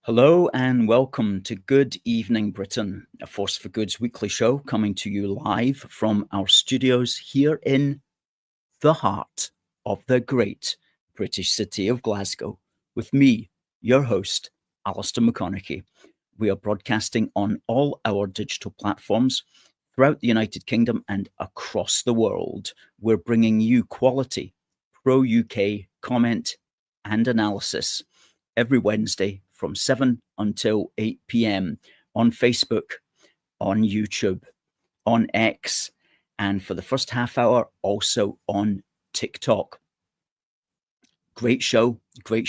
Hello and welcome to Good Evening Britain, a Force for Good's weekly show coming to you live from our studios here in the heart of the great British city of Glasgow, with me, your host, Alistair McConnachie. We are broadcasting on all our digital platforms throughout the United Kingdom and across the world. We're bringing you quality, pro-UK comment and analysis every Wednesday from 7 until 8 p.m. on Facebook, on YouTube, on X, and for the first half hour, also on TikTok. Great show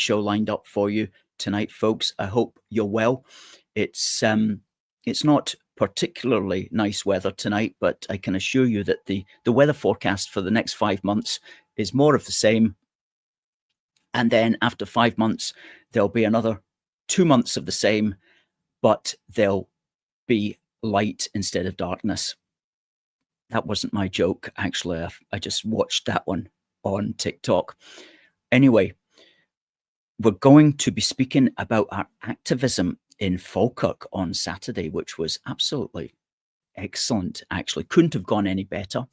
lined up for you tonight, folks. I hope you're well. It's not particularly nice weather tonight, but I can assure you that the weather forecast for the next 5 months is more of the same. And then after 5 months, there'll be another 2 months of the same, but there'll be light instead of darkness. That wasn't my joke, actually. I just watched that one on TikTok. Anyway, we're going to be speaking about our activism in Falkirk on Saturday, which was absolutely excellent, actually. Couldn't have gone any better.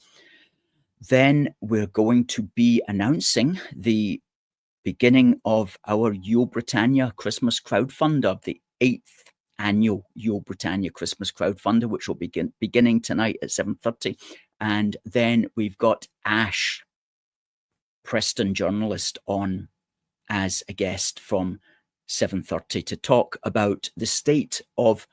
Then we're going to be announcing the beginning of our Yule Britannia Christmas Crowdfunder, the 8th annual Yule Britannia Christmas Crowdfunder, which will begin beginning tonight at 7:30. And then we've got Ash Preston Journalist on as a guest from 7:30 to talk about the state of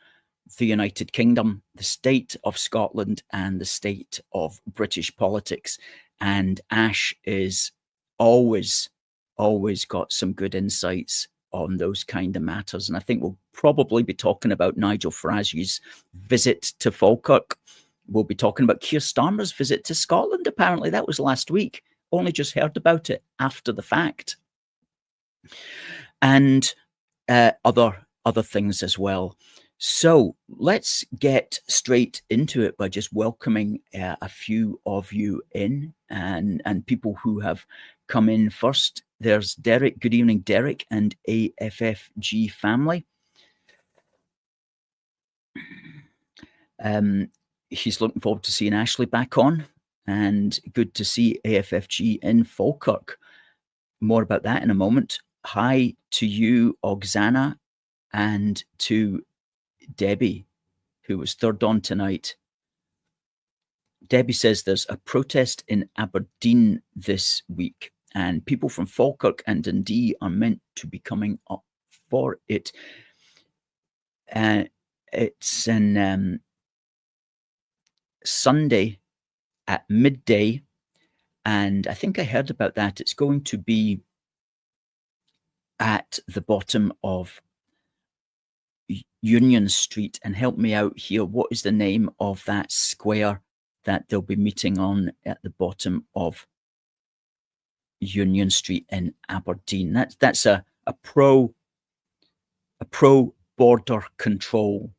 the United Kingdom, the state of Scotland, and the state of British politics. And Ash is always got some good insights on those kind of matters. And I think we'll probably be talking about Nigel Farage's visit to Falkirk. We'll be talking about Keir Starmer's visit to Scotland. Apparently that was last week. Only just heard about it after the fact. And other things as well. So let's get straight into it by just welcoming a few of you in and people who have come in first. There's Derek. Good evening, Derek and AFFG family. He's looking forward to seeing Ashley back on, and good to see AFFG in Falkirk. More about that in a moment. Hi to you, Oksana, and to Debbie, who was third on tonight. Debbie says there's a protest in Aberdeen this week, and people from Falkirk and Dundee are meant to be coming up for it. It's in Sunday at midday, and I think I heard about that. It's going to be at the bottom of Union Street. And help me out here. What is the name of that square that they'll be meeting on at the bottom of Union Street in Aberdeen? That's a pro border control,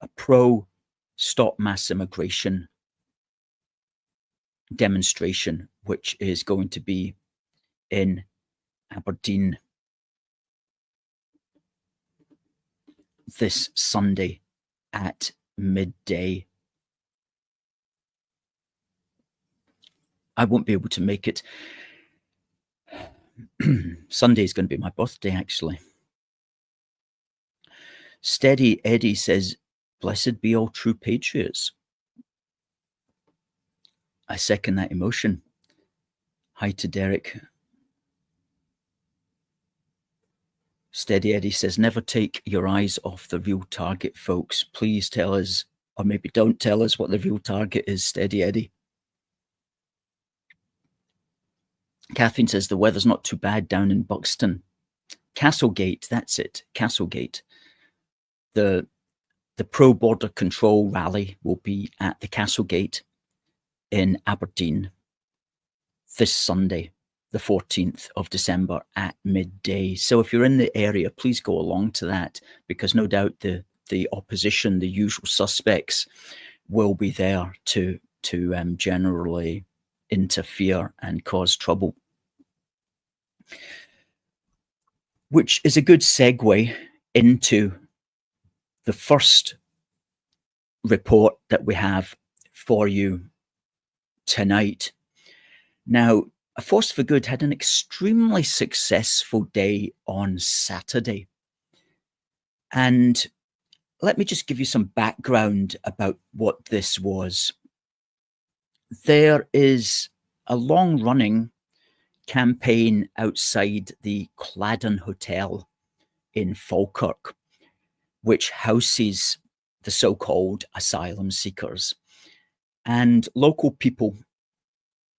a pro stop mass immigration demonstration, which is going to be in Aberdeen this Sunday at midday. I won't be able to make it. Sunday is going to be my birthday, actually. Steady Eddie says, "Blessed be all true patriots." I second that emotion. Hi to Derek. Steady Eddie says, "Never take your eyes off the real target, folks. Please tell us, or maybe don't tell us what the real target is, Steady Eddie." Catherine says, "The weather's not too bad down in Buxton." Castlegate, that's it, Castlegate. The pro-border control rally will be at the Castlegate in Aberdeen this Sunday, the 14th of December at midday. So if you're in the area, please go along to that, because no doubt the opposition, the usual suspects, will be there to generally interfere and cause trouble. Which is a good segue into the first report that we have for you tonight. Now, A Force for Good had an extremely successful day on Saturday. And let me just give you some background about what this was. There is a long-running campaign outside the Cladden Hotel in Falkirk, which houses the so-called asylum seekers. And local people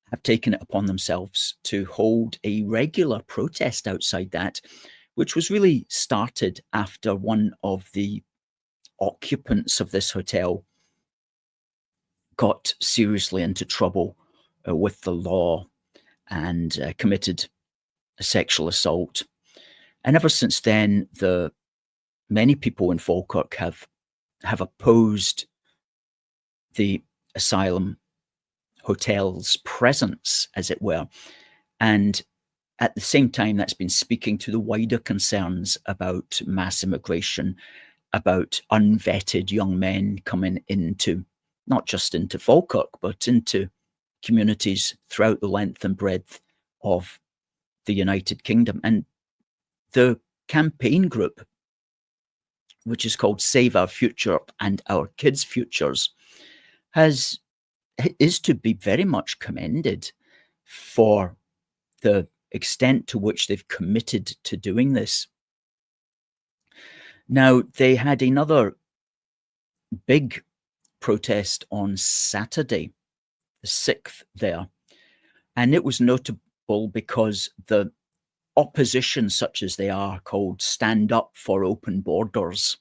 have taken it upon themselves to hold a regular protest outside that, which was really started after one of the occupants of this hotel got seriously into trouble with the law and committed a sexual assault. And ever since then, many people in Falkirk have opposed the asylum hotel's presence, as it were. And at the same time, that's been speaking to the wider concerns about mass immigration, about unvetted young men coming into, not just into Falkirk, but into communities throughout the length and breadth of the United Kingdom. And the campaign group, which is called Save Our Future and Our Kids' Futures, is to be very much commended for the extent to which they've committed to doing this. Now, they had another big protest on Saturday, the 6th there, and it was notable because the opposition, such as they are, called Stand Up for Open Borders,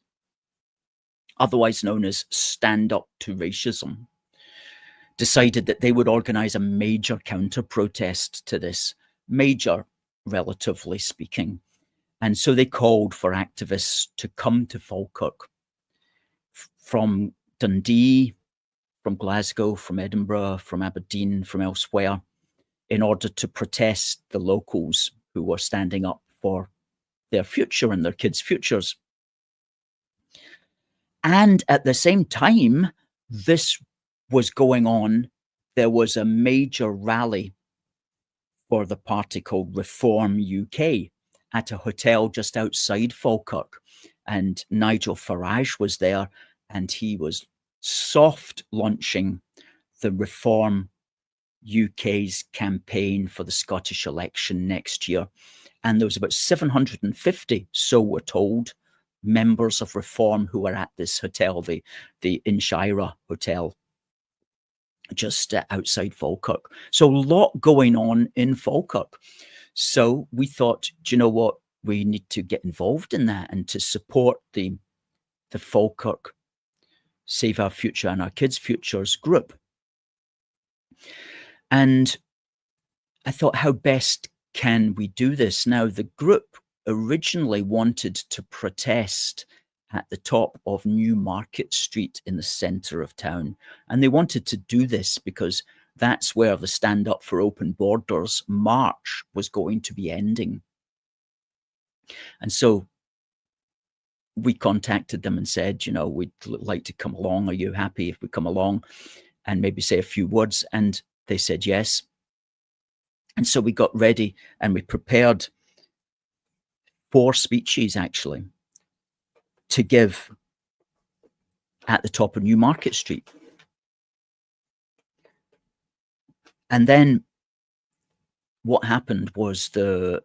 otherwise known as Stand Up to Racism, decided that they would organise a major counter-protest to this, major, relatively speaking. And so they called for activists to come to Falkirk from Dundee, from Glasgow, from Edinburgh, from Aberdeen, from elsewhere, in order to protest the locals who were standing up for their future and their kids' futures. And at the same time, this was going on, there was a major rally for the party called Reform UK at a hotel just outside Falkirk. And Nigel Farage was there, and he was soft launching the Reform UK's campaign for the Scottish election next year. And there was about 750, so we're told, members of Reform who were at this hotel, the Inshira Hotel, just outside Falkirk. So a lot going on in Falkirk. So we thought, do you know what? We need to get involved in that and to support the Falkirk Save Our Future and Our Kids' Futures group. And I thought, how best can we do this? Now, the group originally wanted to protest at the top of Newmarket Street in the centre of town. And they wanted to do this because that's where the Stand Up for Open Borders march was going to be ending. And so we contacted them and said, you know, we'd like to come along. Are you happy if we come along and maybe say a few words? And they said yes. And so we got ready and we prepared 4 speeches, actually, to give at the top of Newmarket Street. And then what happened was the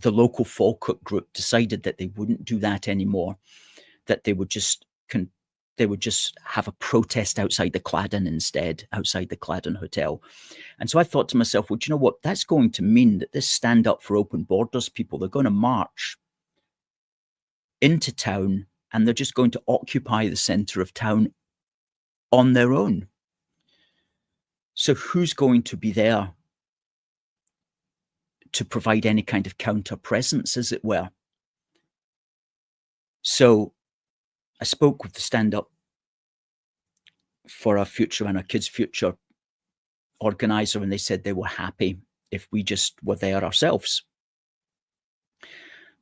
local Falkirk group decided that they wouldn't do that anymore, that they would just have a protest outside the Cladden instead, outside the Cladden Hotel. And so I thought to myself, well, do you know what? That's going to mean that this Stand Up for Open Borders people, they're going to march into town and they're just going to occupy the centre of town on their own. So who's going to be there to provide any kind of counter presence, as it were? So I spoke with the Stand Up for Our Future and Our Kids' Future organiser, and they said they were happy if we just were there ourselves.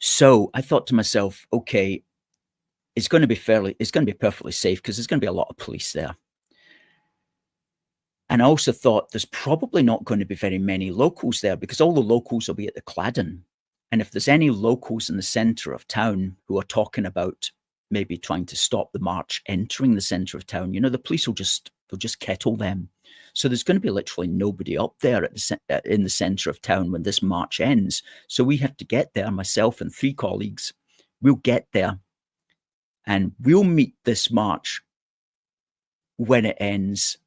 So I thought to myself, okay, it's going to be perfectly safe because there's going to be a lot of police there. And I also thought there's probably not going to be very many locals there because all the locals will be at the claddon. And if there's any locals in the centre of town who are talking about maybe trying to stop the march entering the centre of town, the police will just kettle them. So there's going to be literally nobody up there in the centre of town when this march ends. So we have to get there, myself and 3 colleagues. We'll get there and we'll meet this march when it ends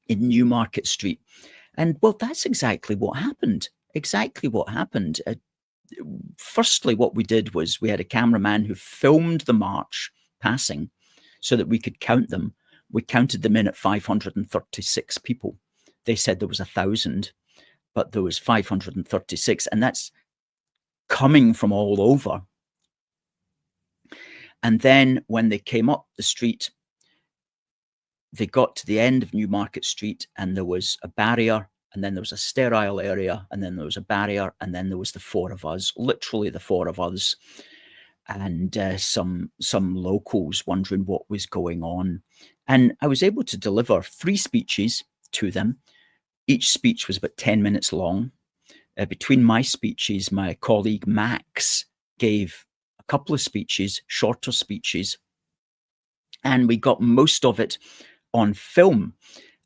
in Newmarket Street. And well, that's exactly what happened. Firstly, what we did was we had a cameraman who filmed the march passing so that we could count them. We counted them in at 536 people. They said there was 1,000, but there was 536, and that's coming from all over. And then when they came up the street, they got to the end of Newmarket Street and there was a barrier, and then there was a sterile area, and then there was a barrier, and then there was the 4 of us, literally the 4 of us, and some locals wondering what was going on. And I was able to deliver 3 speeches to them. Each speech was about 10 minutes long. Between my speeches, my colleague Max gave a couple of speeches, shorter speeches, and we got most of it on film.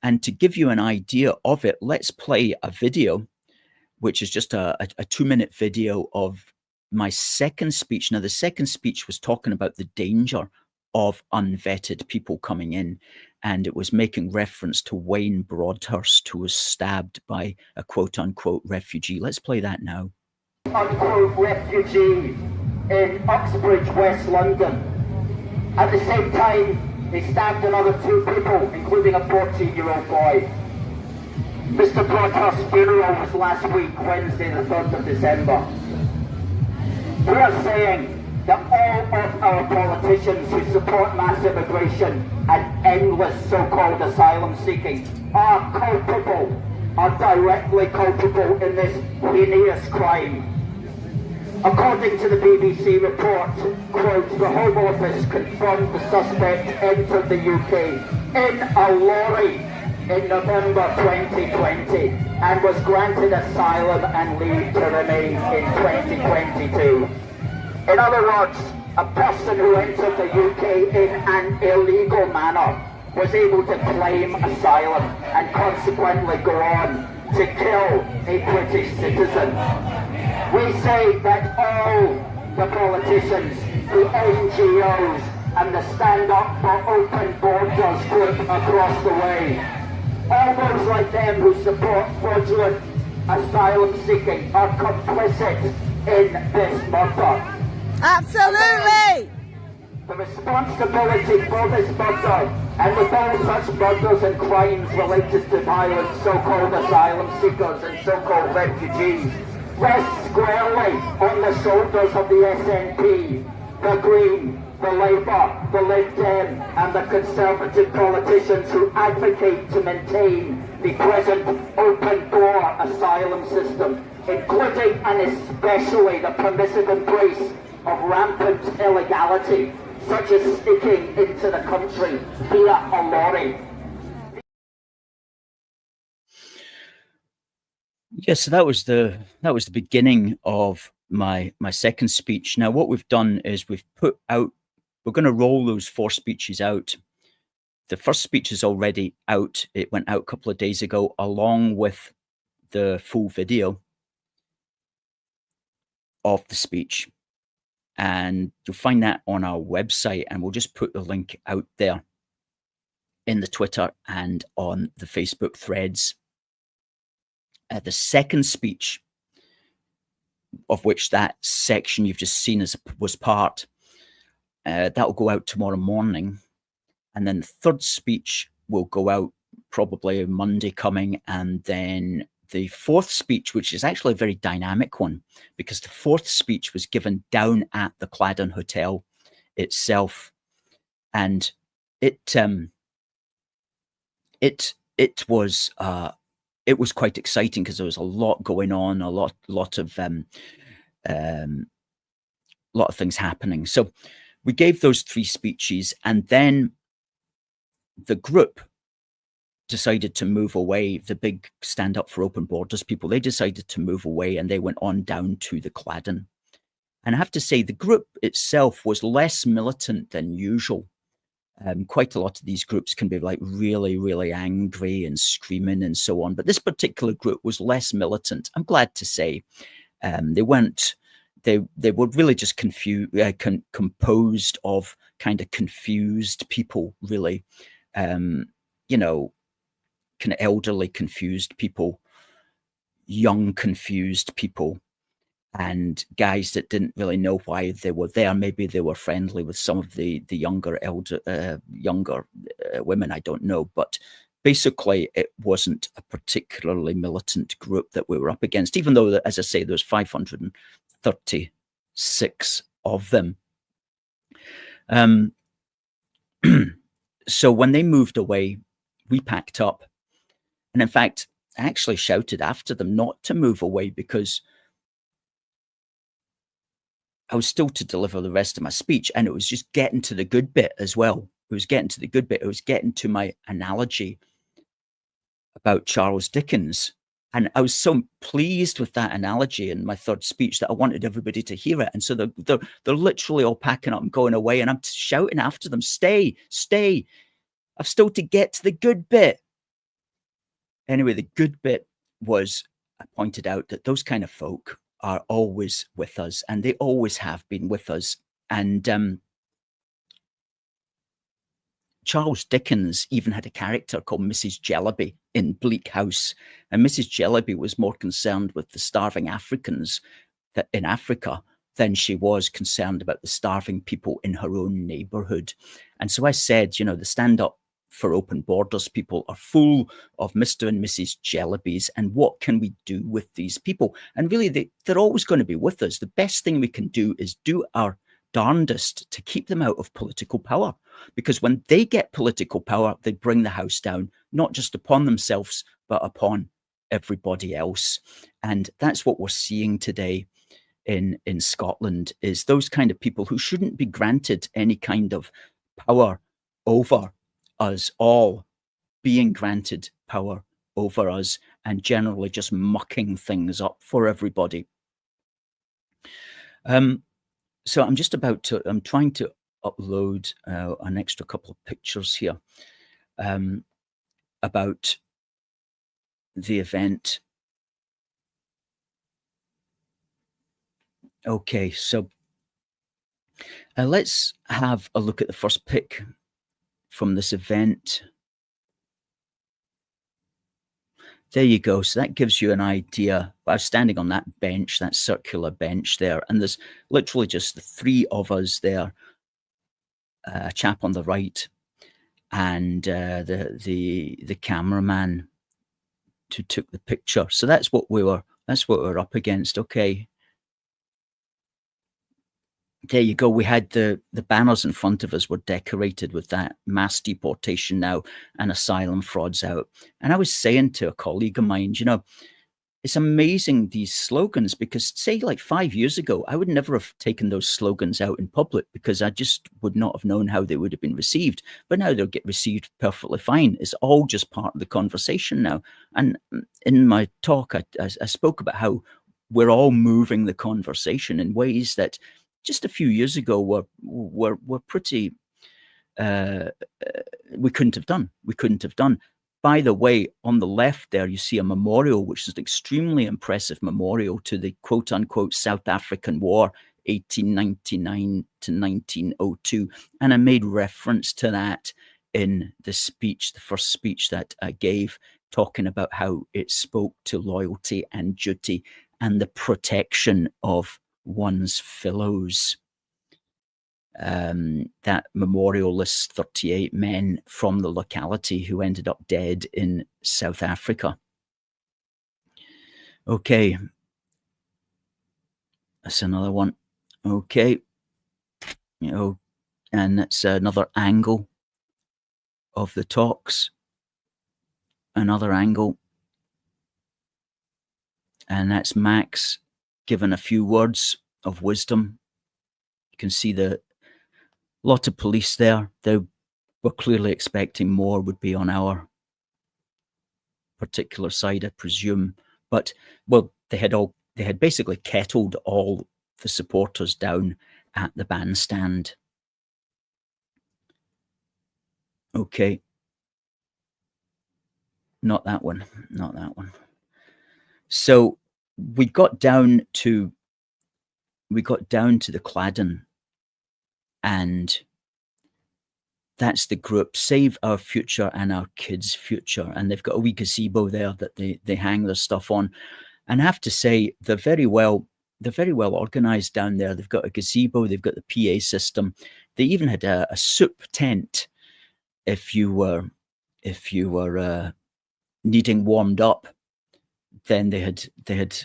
And to give you an idea of it, let's play a video, which is just a 2-minute video of my second speech. Now, the second speech was talking about the danger of unvetted people coming in, and it was making reference to Wayne Broadhurst, who was stabbed by a quote-unquote refugee. Let's play that now. Unquote refugee in Uxbridge, West London. At the same time, they stabbed another 2 people, including a 14-year-old boy. Mr. Broadhurst's funeral was last week, Wednesday the 3rd of December. We are saying that all of our politicians who support mass immigration and endless so-called asylum seeking are culpable, are directly culpable in this heinous crime. According to the BBC report, quote, the Home Office confirmed the suspect entered the UK in a lorry in November 2020 and was granted asylum and leave to remain in 2022. In other words, a person who entered the UK in an illegal manner was able to claim asylum and consequently go on to kill a British citizen. We say that all the politicians, the NGOs and the Stand Up for Open Borders group across the way, all those like them who support fraudulent asylum seeking are complicit in this murder. Absolutely! The responsibility for this murder and with all such murders and crimes related to violent so-called asylum seekers and so-called refugees rests squarely on the shoulders of the SNP, the Green, the Labour, the Lib Dem and the Conservative politicians who advocate to maintain the present open-door asylum system, including and especially the permissive embrace of rampant illegality, such as sneaking into the country via a lorry. Yes, so that was the beginning of my second speech. Now, what we've done is we're going to roll those 4 speeches out. The first speech is already out. It went out a couple of days ago, along with the full video of the speech. And you'll find that on our website, and we'll just put the link out there in the Twitter and on the Facebook threads. The second speech, of which that section you've just seen was part, that will go out tomorrow morning. And then the third speech will go out probably Monday coming, and then the fourth speech, which is actually a very dynamic one, because the fourth speech was given down at the Claddon Hotel itself, and it was quite exciting because there was a lot going on, a lot of a lot of things happening. So we gave those 3 speeches, and then the group decided to move away. The big Stand Up for Open Borders people, they decided to move away, and they went on down to the Claddon. And I have to say, the group itself was less militant than usual. Quite a lot of these groups can be like really, really angry and screaming and so on. But this particular group was less militant, I'm glad to say. They weren't, they were really just composed of kind of confused people, really. You know, kind of elderly confused people, young confused people, and guys that didn't really know why they were there. Maybe they were friendly with some of the younger women, I don't know. But basically, it wasn't a particularly militant group that we were up against, even though, as I say, there's 536 of them. So when they moved away, we packed up. And in fact, I actually shouted after them not to move away, because I was still to deliver the rest of my speech, and it was just getting to the good bit as well. It was getting to the good bit. It was getting to my analogy about Charles Dickens. And I was so pleased with that analogy in my 3rd speech that I wanted everybody to hear it. And so they're literally all packing up and going away, and I'm shouting after them, stay, stay. I've still to get to the good bit. Anyway, the good bit was, I pointed out that those kind of folk are always with us, and they always have been with us. And Charles Dickens even had a character called Mrs. Jellyby in Bleak House, and Mrs. Jellyby was more concerned with the starving Africans in Africa than she was concerned about the starving people in her own neighborhood. And so I said, you know, the Stand Up for Open Borders people are full of Mr. and Mrs. Jellybys, and what can we do with these people? And really, they're always going to be with us. The best thing we can do is do our darndest to keep them out of political power, because when they get political power, they bring the house down, not just upon themselves, but upon everybody else. And that's what we're seeing today in Scotland, is those kind of people who shouldn't be granted any kind of power over us all, being granted power over us, and generally just mucking things up for everybody. So I'm trying to upload an extra couple of pictures here about the event. Okay, so let's have a look at the first pic from this event. There you go. So that gives you an idea. I was standing on that bench, that circular bench there, and there's literally just the 3 of us there. A chap on the right, and the cameraman who took the picture. So that's what we're up against. Okay. There you go. We had the banners in front of us were decorated with that mass deportation now and asylum frauds out. And I was saying to a colleague of mine, you know, it's amazing, these slogans, because say like 5 years ago, I would never have taken those slogans out in public, because I just would not have known how they would have been received. But now they'll get received perfectly fine. It's all just part of the conversation now. And in my talk, I spoke about how we're all moving the conversation in ways that just a few years ago were pretty we couldn't have done. By the way, on the left there, you see a memorial, which is an extremely impressive memorial to the quote unquote South African War, 1899 to 1902. And I made reference to that in the speech, the first speech that I gave, talking about how it spoke to loyalty and duty and the protection of one's fellows. That memorial lists 38 men from the locality who ended up dead in South Africa. Okay, that's another one. Okay, you know, and that's another angle of the talks. Another angle, and that's Max given a few words of wisdom. You can see the lot of police there. They were clearly expecting more would be on our particular side, I presume. But, well, they had basically kettled all the supporters down at the bandstand. Okay. Not that one. So we got down to the claddon, and that's the group Save Our Future and Our Kids' Future, and they've got a wee gazebo there that they hang their stuff on. And I have to say, they're very well organized down there. They've got a gazebo, they've got the PA system. They even had a soup tent if you were needing warmed up. Then they had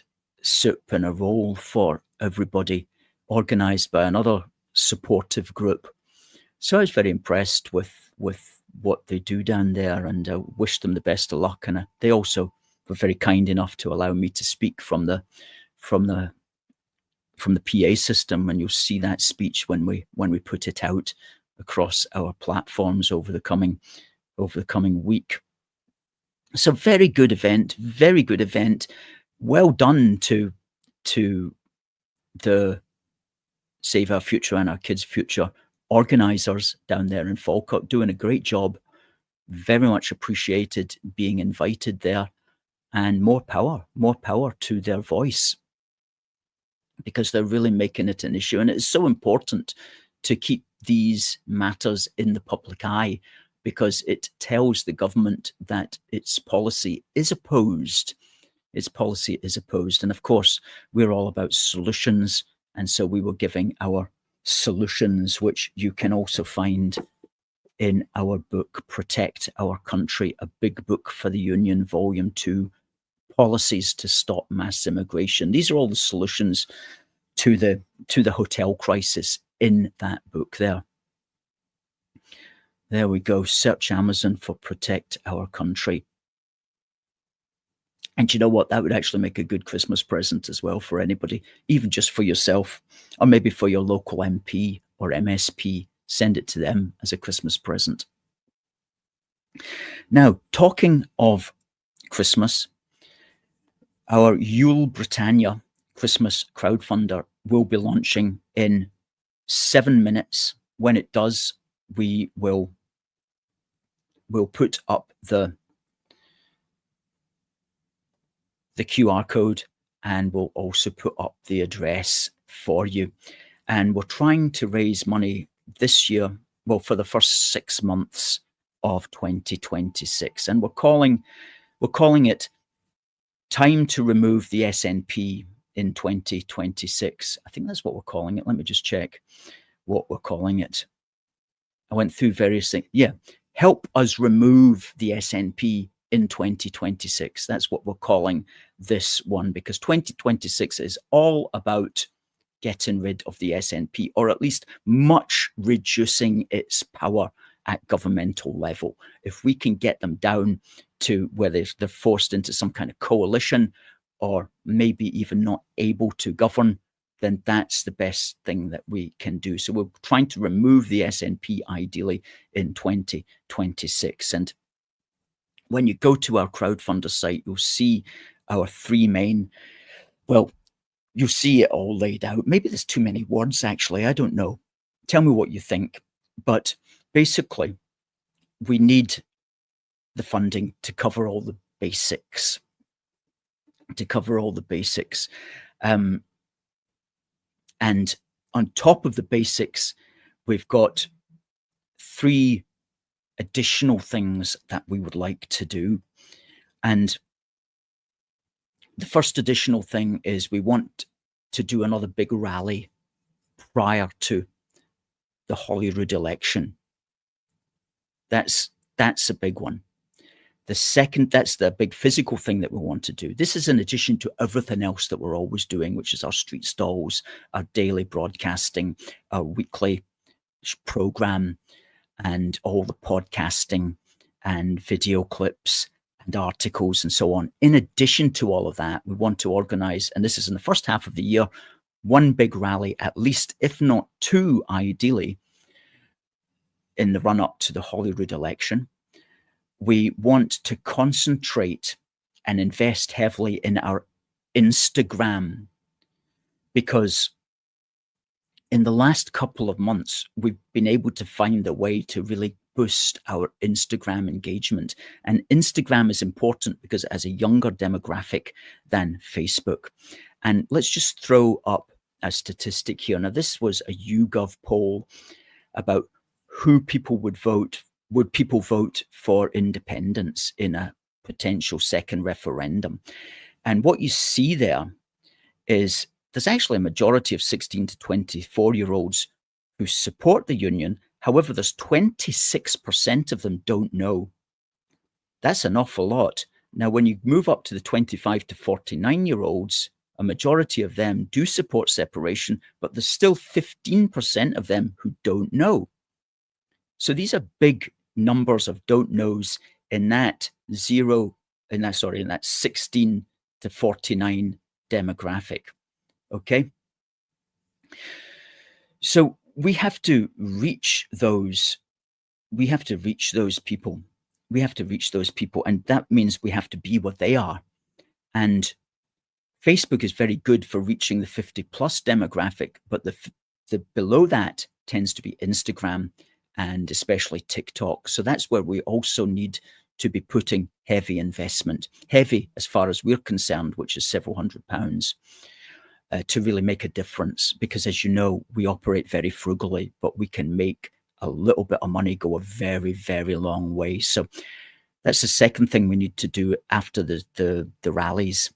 soup and a roll for everybody, organized by another supportive group. So I was very impressed with what they do down there, and I wish them the best of luck. And they also were very kind enough to allow me to speak from the PA system, and you'll see that speech when we put it out across our platforms over the coming week. So very good event. Well done to the Save Our Future and Our Kids' Future organisers down there in Falkirk, doing a great job. Very much appreciated being invited there, and more power to their voice, because they're really making it an issue. And it's so important to keep these matters in the public eye, because it tells the government that its policy is opposed. And of course, we're all about solutions. And so we were giving our solutions, which you can also find in our book, Protect Our Country, a big book for the Union, Volume 2, Policies to Stop Mass Immigration. These are all the solutions to the hotel crisis in that book there. There we go. Search Amazon for Protect Our Country. And you know what? That would actually make a good Christmas present as well for anybody, even just for yourself, or maybe for your local MP or MSP. Send it to them as a Christmas present. Now, talking of Christmas, our Yule Britannia Christmas Crowdfunder will be launching in 7 minutes. When it does, we'll put up the QR code, and we'll also put up the address for you. And we're trying to raise money this year, well, for the first 6 months of 2026, and we're calling it Time to Remove the SNP in 2026. I think that's what we're calling it. Let me just check what we're calling it. I went through various things. Yeah, help us remove the SNP in 2026. That's what we're calling this one, because 2026 is all about getting rid of the SNP, or at least much reducing its power at governmental level. If we can get them down to where they're forced into some kind of coalition, or maybe even not able to govern, then that's the best thing that we can do. So we're trying to remove the SNP ideally in 2026. And when you go to our crowdfunder site, you'll see our three main, well, you'll see it all laid out. Maybe there's too many words, actually. I don't know. Tell me what you think. But basically, we need the funding to cover all the basics. And on top of the basics, we've got 3 additional things that we would like to do. And the first additional thing is we want to do another big rally prior to the Holyrood election. That's a big one. The second, that's the big physical thing that we want to do. This is in addition to everything else that we're always doing, which is our street stalls, our daily broadcasting, our weekly program, and all the podcasting and video clips and articles and so on. In addition to all of that, we want to organise, and this is in the first half of the year, one big rally at least, if not two ideally, in the run-up to the Holyrood election. We want to concentrate and invest heavily in our Instagram, because in the last couple of months, we've been able to find a way to really boost our Instagram engagement. And Instagram is important because it has a younger demographic than Facebook. And let's just throw up a statistic here. Now, this was a YouGov poll about who people would vote. Would people vote for independence in a potential second referendum? And what you see there is there's actually a majority of 16 to 24-year-olds who support the union. However, there's 26% of them don't know. That's an awful lot. Now, when you move up to the 25 to 49-year-olds, a majority of them do support separation, but there's still 15% of them who don't know. So these are big numbers of don't knows in that 16 to 49 demographic. Okay. So we have to reach those. We have to reach those people. We have to reach those people. And that means we have to be what they are. And Facebook is very good for reaching the 50 plus demographic, but the below that tends to be Instagram and especially TikTok. So that's where we also need to be putting heavy investment, heavy as far as we're concerned, which is several £100s, to really make a difference. Because as you know, we operate very frugally, but we can make a little bit of money go a very, very long way. So that's the second thing we need to do after the rallies,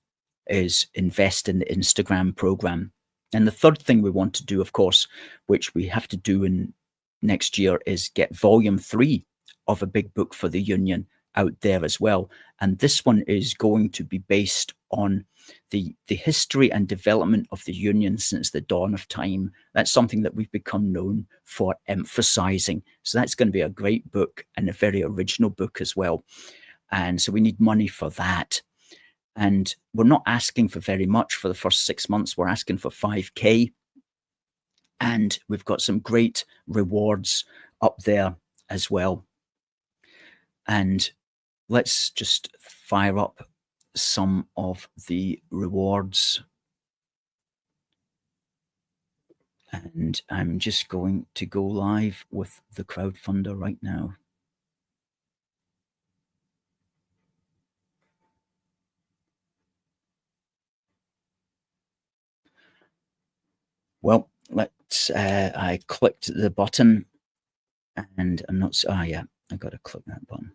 is invest in the Instagram program. And the third thing we want to do, of course, which we have to do in next year, is get volume 3 of a big book for the union out there as well. And this one is going to be based on the history and development of the union since the dawn of time. That's something that we've become known for emphasizing. So that's going to be a great book and a very original book as well. And so we need money for that. And we're not asking for very much for the first 6 months. We're asking for 5K. And we've got some great rewards up there as well. And let's just fire up some of the rewards. And I'm just going to go live with the crowdfunder right now. Well, let's, I clicked the button and I'm not, yeah, I got to click that button.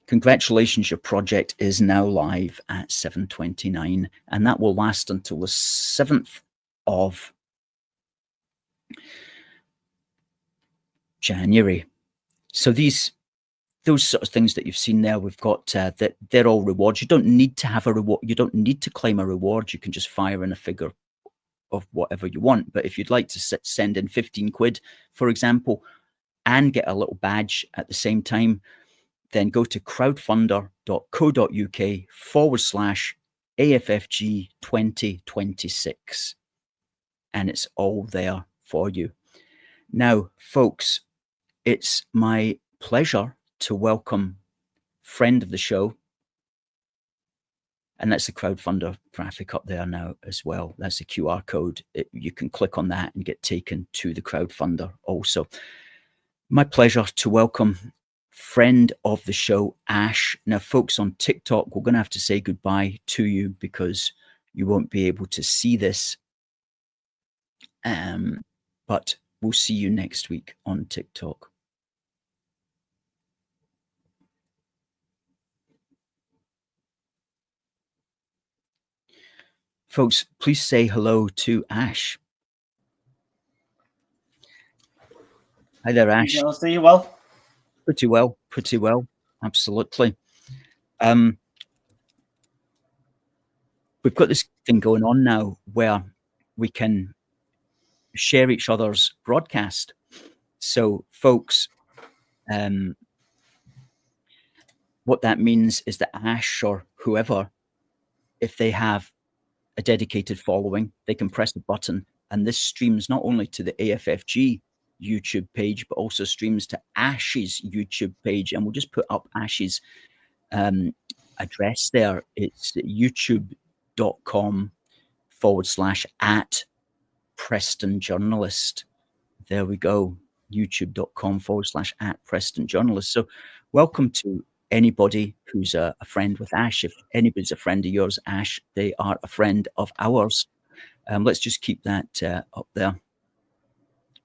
Congratulations, your project is now live at 7:29, and that will last until the 7th of January. So those sort of things that you've seen there, we've got that they're all rewards. You don't need to have a reward. You don't need to claim a reward. You can just fire in a figure of whatever you want. But if you'd like to send in 15 quid, for example, and get a little badge at the same time, then go to crowdfunder.co.uk/AFFG 2026. And it's all there for you. Now, folks, it's my pleasure to welcome friend of the show. And that's the crowdfunder graphic up there now as well. That's the QR code. You can click on that and get taken to the crowdfunder also. My pleasure to welcome friend of the show, Ash. Now, folks on TikTok, we're going to have to say goodbye to you because you won't be able to see this. But we'll see you next week on TikTok. Folks, please say hello to Ash. Hi there, Ash. Alistair, you well? Pretty well, absolutely. We've got this thing going on now where we can share each other's broadcast. So, folks, what that means is that Ash or whoever, if they have a dedicated following, they can press a button, and this streams not only to the AFFG YouTube page, but also streams to Ash's YouTube page. And we'll just put up Ash's address there. It's youtube.com/@ Preston Journalist. There we go. youtube.com/@ Preston Journalist. So welcome to anybody who's a friend with Ash. If anybody's a friend of yours, Ash, they are a friend of ours. Let's just keep that up there.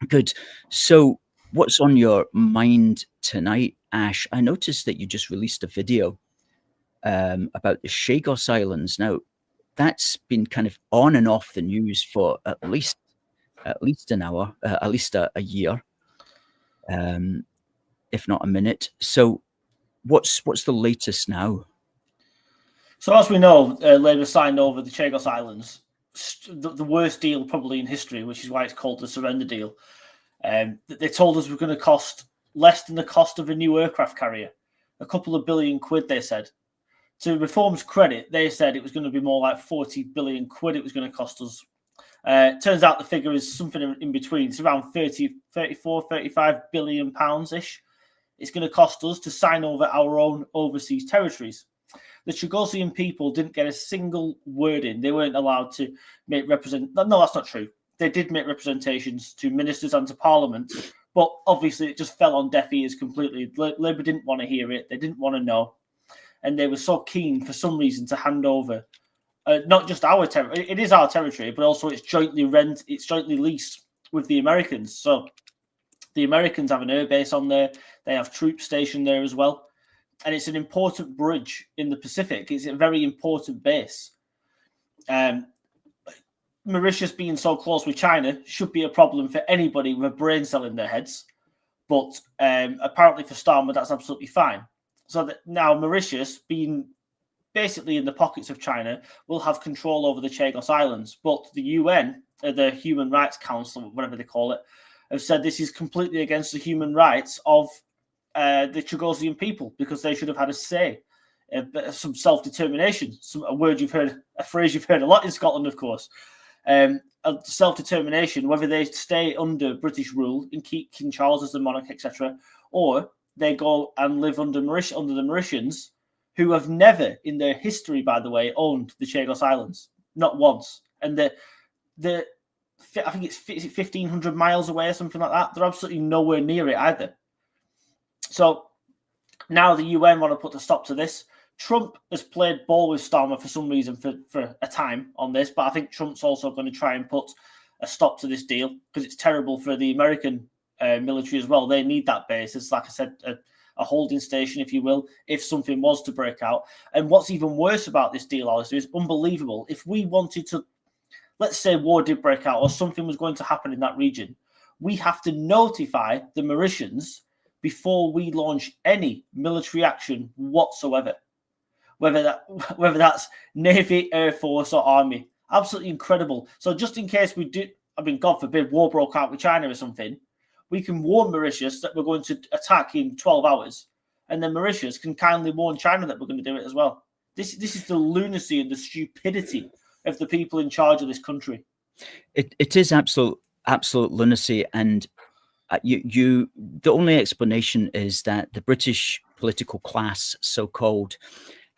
Good. So what's on your mind tonight, Ash? I noticed that you just released a video about the Chagos Islands. Now, that's been kind of on and off the news for at least an hour, at least a year, if not a minute. So what's the latest now? So as we know, Labour signed over the Chagos Islands, the worst deal probably in history, which is why it's called the surrender deal. They told us we're going to cost less than the cost of a new aircraft carrier, a couple of billion quid, they said. To Reform's credit, they said it was going to be more like 40 billion quid it was going to cost us. Turns out the figure is something in between. It's around 34, 35 billion pounds-ish. It's going to cost us to sign over our own overseas territories. The Chagosian people didn't get a single word in. They weren't allowed to make No, that's not true. They did make representations to ministers and to Parliament, but obviously it just fell on deaf ears completely. Labour didn't want to hear it. They didn't want to know. And they were so keen for some reason to hand over not just our territory. It is our territory, but also it's jointly leased with the Americans. So the Americans have an air base on there. They have troops stationed there as well. And it's an important bridge in the Pacific. It's a very important base. Mauritius being so close with China should be a problem for anybody with a brain cell in their heads. But apparently for Starmer, that's absolutely fine. So that now Mauritius, being basically in the pockets of China, will have control over the Chagos Islands. But the UN, the Human Rights Council, whatever they call it, have said this is completely against the human rights of the Chagosian people, because they should have had a say, some self-determination, a phrase you've heard a lot in Scotland, of course. Self-determination, whether they stay under British rule and keep King Charles as the monarch, etc., or they go and live under the Mauritians, who have never in their history, by the way, owned the Chagos Islands, not once. And I think it's 1,500 miles away or something like that. They're absolutely nowhere near it either. So now the UN want to put a stop to this. Trump has played ball with Starmer for some reason for a time on this, but I think Trump's also going to try and put a stop to this deal because it's terrible for the American military as well. They need that base. It's, like I said, a holding station, if you will, if something was to break out. And what's even worse about this deal, Alistair, is unbelievable. If we wanted to, let's say war did break out or something was going to happen in that region, we have to notify the Mauritians before we launch any military action whatsoever. Whether that's Navy, Air Force or Army. Absolutely incredible. So just in case we do, God forbid, war broke out with China or something, we can warn Mauritius that we're going to attack in 12 hours. And then Mauritius can kindly warn China that we're going to do it as well. This is the lunacy and the stupidity of the people in charge of this country. It is absolute lunacy. And the only explanation is that the British political class, so-called,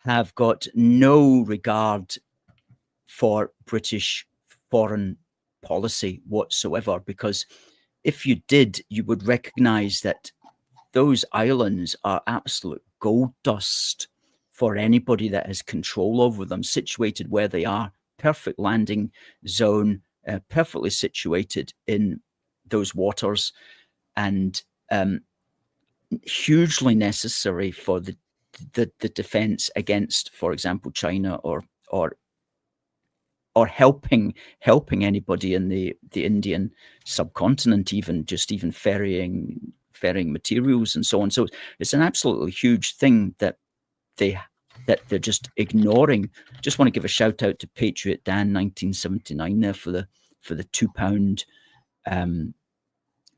have got no regard for British foreign policy whatsoever, because if you did, you would recognize that those islands are absolute gold dust for anybody that has control over them, situated where they are, perfect landing zone, perfectly situated in those waters, and hugely necessary for the defense against, for example, China or helping anybody in the Indian subcontinent, even ferrying materials and so on. So it's an absolutely huge thing that they're just ignoring. Just want to give a shout out to Patriot Dan 1979 there for the £2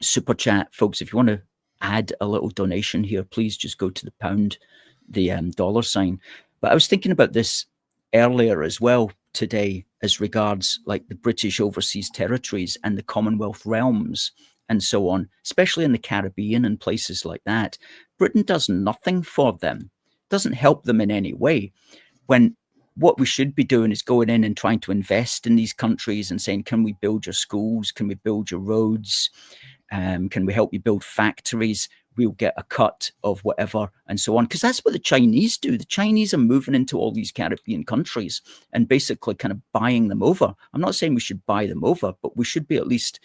super chat, folks. If you want to add a little donation here, please just go to the pound dollar sign. But I was thinking about this earlier as well today, as regards like the British overseas territories and the Commonwealth realms and so on, especially in the Caribbean and places like that. Britain does nothing for them, doesn't help them in any way, when what we should be doing is going in and trying to invest in these countries and saying, can we build your schools? Can we build your roads? Can we help you build factories? We'll get a cut of whatever and so on. Because that's what the Chinese do. The Chinese are moving into all these Caribbean countries and basically kind of buying them over. I'm not saying we should buy them over, but we should be at least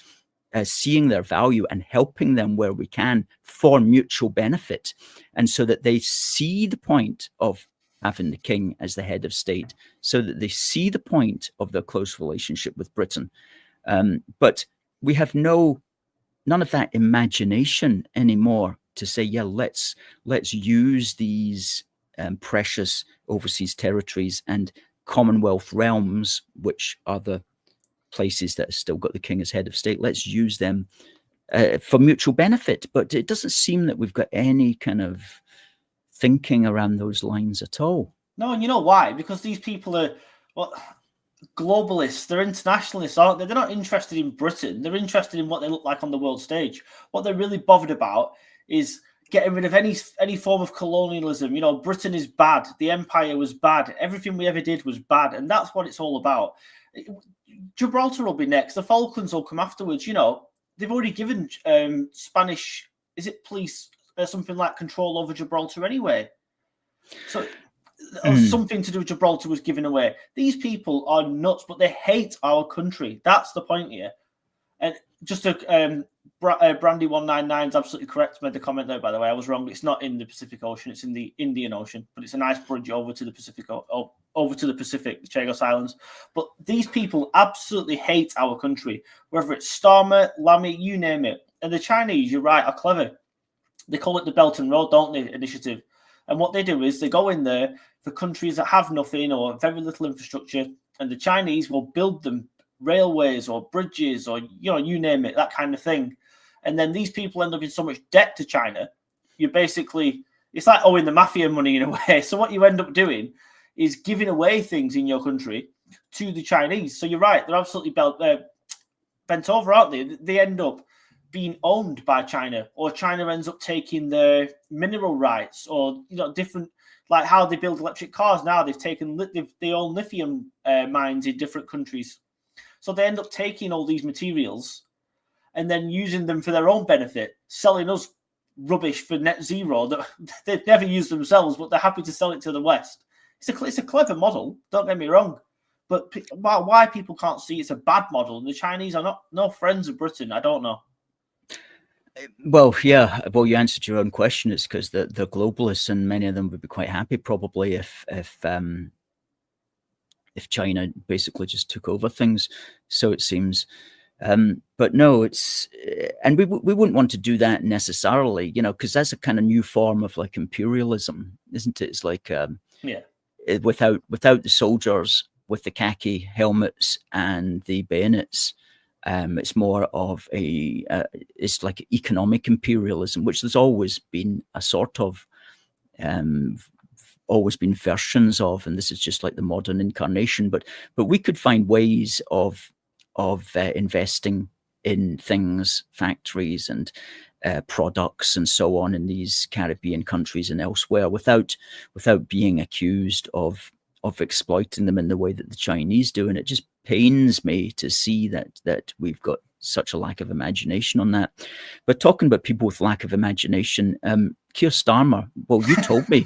seeing their value and helping them where we can for mutual benefit. And so that they see the point of having the king as the head of state, so that they see the point of their close relationship with Britain. But we have none of that imagination anymore to say, yeah, let's use these precious overseas territories and Commonwealth realms, which are the places that have still got the king as head of state. Let's use them for mutual benefit. But it doesn't seem that we've got any kind of thinking around those lines at all. No, and you know why? Because these people are globalists. They're internationalists, aren't they? They're not interested in Britain. They're interested in what they look like on the world stage. What they're really bothered about is getting rid of any form of colonialism. You know, Britain is bad. The empire was bad. Everything we ever did was bad, and that's what it's all about. Gibraltar will be next. The Falklands will come afterwards. You know, they've already given Spanish, is it police, something like control over Gibraltar anyway. So something to do with Gibraltar was given away. These people are nuts, but they hate our country. That's the point here. And just to Brandy199 is absolutely correct. Made the comment there, by the way. I was wrong. It's not in the Pacific Ocean. It's in the Indian Ocean. But it's a nice bridge over to the Pacific, the Chagos Islands. But these people absolutely hate our country, whether it's Starmer, Lammy, you name it. And the Chinese, you're right, are clever. They call it the Belt and Road, don't they, initiative. And what they do is they go in there for countries that have nothing or very little infrastructure, and the Chinese will build them railways or bridges or, you know, you name it, that kind of thing. And then these people end up in so much debt to China. You're basically, it's like owing the mafia money in a way. So what you end up doing is giving away things in your country to the Chinese. So you're right, they're absolutely bent over, aren't they? They end up being owned by China, or China ends up taking their mineral rights, or, you know, different, like how they build electric cars now. They own lithium mines in different countries. So they end up taking all these materials and then using them for their own benefit, selling us rubbish for net zero that they've never used themselves, but they're happy to sell it to the West. It's a clever model, don't get me wrong. But why people can't see it's a bad model, and the Chinese are no friends of Britain, I don't know. Well, yeah. Well, you answered your own question. It's because the globalists, and many of them would be quite happy probably if China basically just took over things. So it seems. But no, it's, and we wouldn't want to do that necessarily, you know, because that's a kind of new form of like imperialism, isn't it? It's like without the soldiers with the khaki helmets and the bayonets. It's more of it's like economic imperialism, which there's always been a sort of, always been versions of, and this is just like the modern incarnation. But we could find ways of investing in things, factories and products and so on in these Caribbean countries and elsewhere, without being accused of exploiting them in the way that the Chinese do. And it just pains me to see that we've got such a lack of imagination on that. But talking about people with lack of imagination, Keir Starmer, well, you told me,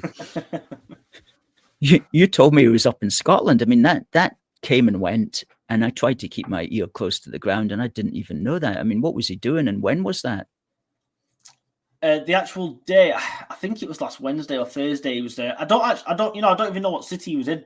you told me he was up in Scotland. I mean, that came and went, and I tried to keep my ear close to the ground, and I didn't even know that. I mean, what was he doing, and when was that? The actual day, I think it was last Wednesday or Thursday. He was there. I don't even know what city he was in.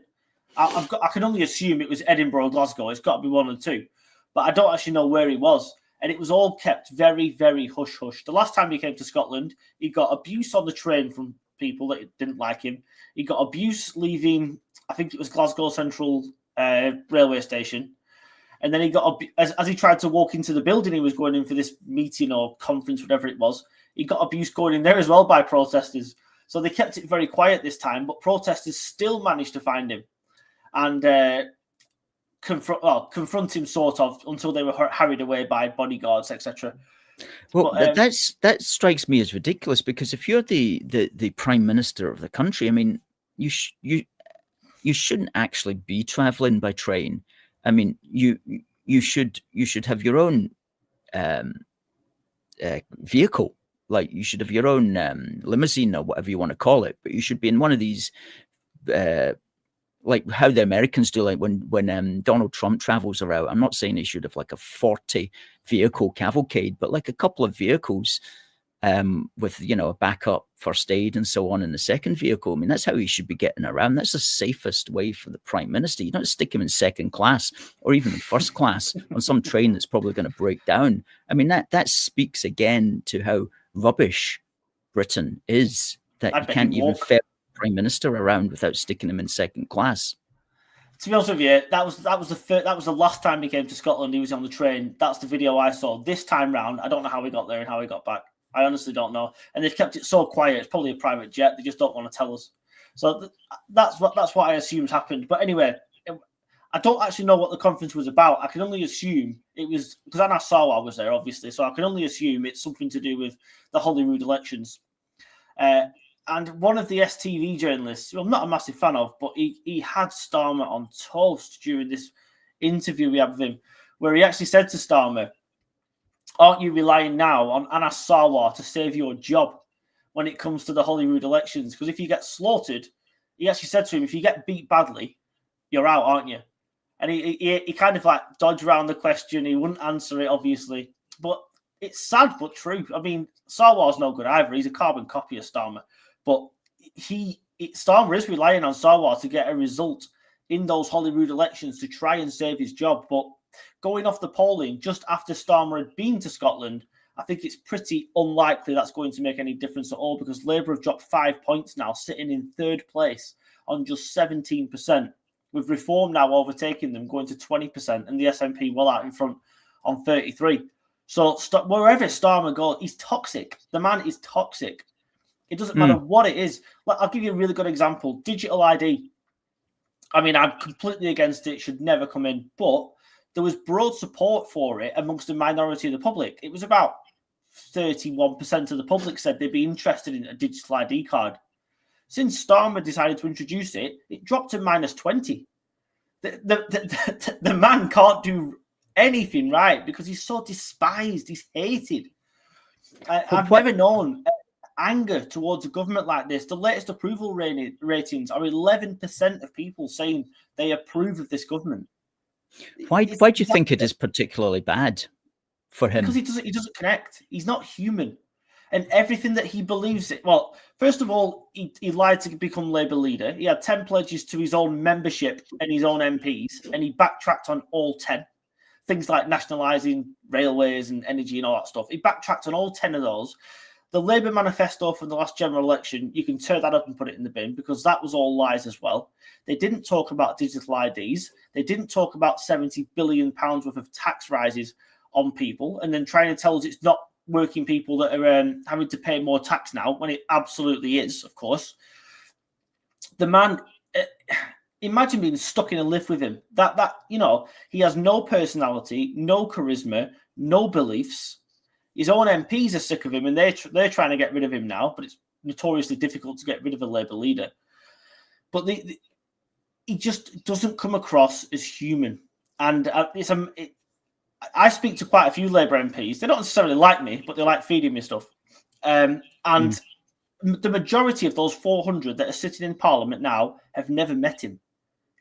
I can only assume it was Edinburgh, Glasgow. It's got to be one of the two, but I don't actually know where he was. And it was all kept very, very hush hush. The last time he came to Scotland, he got abuse on the train from people that didn't like him. He got abuse leaving, I think it was Glasgow Central railway station. And then he got, as he tried to walk into the building he was going in for this meeting or conference, whatever it was, he got abuse going in there as well by protesters. So they kept it very quiet this time, but protesters still managed to find him and confront him sort of until they were hurried away by bodyguards, etc. Well, But, that strikes me as ridiculous, because if you're the prime minister of the country, I mean, you shouldn't actually be traveling by train. I mean, you should have your own vehicle. Like, you should have your own limousine or whatever you want to call it, but you should be in one of these, like how the Americans do, like when Donald Trump travels around. I'm not saying he should have like a 40 vehicle cavalcade, but like a couple of vehicles with, you know, a backup first aid and so on in the second vehicle. I mean, that's how he should be getting around. That's the safest way for the prime minister. You don't stick him in second class or even in first class on some train that's probably going to break down. I mean, that speaks again to how rubbish Britain is, that you can't even ferry the prime minister around without sticking him in second class. To be honest with you, that was the last time he came to Scotland. He was on the train. That's the video I saw. This time round, I don't know how he got there and how he got back. I honestly don't know. And they've kept it so quiet. It's probably a private jet. They just don't want to tell us. So that's what I assumed happened. But anyway, I don't actually know what the conference was about. I can only assume it was because Anna Sarwar was there, obviously. So I can only assume it's something to do with the Holyrood elections. And one of the STV journalists, who I'm not a massive fan of, but he had Starmer on toast during this interview we had with him, where he actually said to Starmer, "Aren't you relying now on Anna Sarwar to save your job when it comes to the Holyrood elections? Because if you get slaughtered," he actually said to him, "if you get beat badly, you're out, aren't you?" And he kind of like dodged around the question. He wouldn't answer it, obviously. But it's sad but true. I mean, Sarwar's no good either. He's a carbon copy of Starmer. But Starmer is relying on Sarwar to get a result in those Holyrood elections to try and save his job. But going off the polling just after Starmer had been to Scotland, I think it's pretty unlikely that's going to make any difference at all, because Labour have dropped 5 points now, sitting in third place on just 17%, with Reform now overtaking them, going to 20%, and the SNP well out in front on 33%. So wherever Starmer goes, he's toxic. The man is toxic. It doesn't matter what it is. Like, I'll give you a really good example. Digital ID. I mean, I'm completely against it. Should never come in. But there was broad support for it amongst the minority of the public. It was about 31% of the public said they'd be interested in a digital ID card. Since Starmer decided to introduce it, it dropped to -20. The man can't do anything right because he's so despised. He's hated. I've never known anger towards a government like this. The latest approval ratings are 11% of people saying they approve of this government. Why do you think it is particularly bad for him? Because he doesn't connect. He's not human. And everything that he believes in. Well, first of all, he lied to become Labour leader. He had 10 pledges to his own membership and his own MPs, and he backtracked on all 10. Things like nationalising railways and energy and all that stuff. He backtracked on all 10 of those. The Labour manifesto from the last general election, you can tear that up and put it in the bin, because that was all lies as well. They didn't talk about digital IDs. They didn't talk about £70 billion worth of tax rises on people, and then trying to tell us it's not working people that are having to pay more tax now, when it absolutely is, of course. The man, imagine being stuck in a lift with him. That you know, he has no personality, no charisma, no beliefs. His own MPs are sick of him, and they're trying to get rid of him now, but it's notoriously difficult to get rid of a Labour leader. But he just doesn't come across as human. And I speak to quite a few Labour MPs. They don't necessarily like me, but they like feeding me stuff. The majority of those 400 that are sitting in Parliament now have never met him.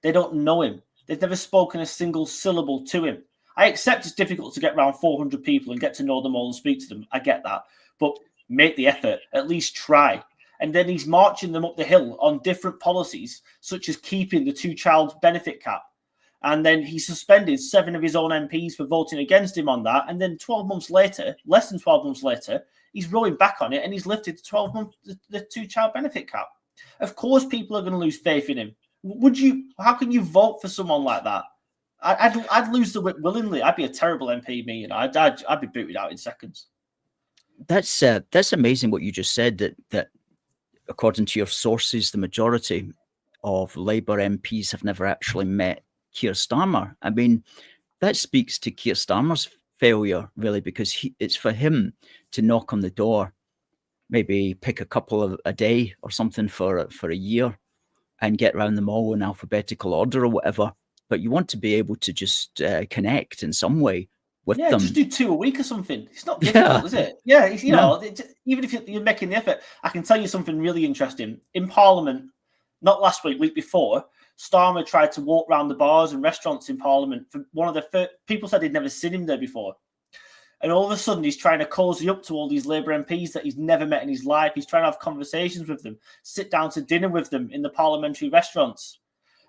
They don't know him. They've never spoken a single syllable to him. I accept it's difficult to get around 400 people and get to know them all and speak to them. I get that. But make the effort. At least try. And then he's marching them up the hill on different policies, such as keeping the 2-child benefit cap. And then he suspended 7 of his own MPs for voting against him on that. And then 12 months later, less than 12 months later, he's rowing back on it, and he's lifted the 2-child benefit cap. Of course, people are going to lose faith in him. How can you vote for someone like that? I'd lose the whip willingly. I'd be a terrible MP, me. You know, I'd be booted out in seconds. That's amazing what you just said. That according to your sources, the majority of Labour MPs have never actually met Keir Starmer. I mean, that speaks to Keir Starmer's failure, really, because it's for him to knock on the door, maybe pick a couple of a day or something for a year and get around them all in alphabetical order or whatever. But you want to be able to just connect in some way with them. Just do 2 a week or something. It's not difficult, is it? Yeah, it's, you know, even if you're making the effort. I can tell you something really interesting. In Parliament, not last week before, Starmer tried to walk around the bars and restaurants in Parliament. For one of the first, people said they'd never seen him there before. And all of a sudden, he's trying to cozy up to all these Labour MPs that he's never met in his life. He's trying to have conversations with them, sit down to dinner with them in the parliamentary restaurants.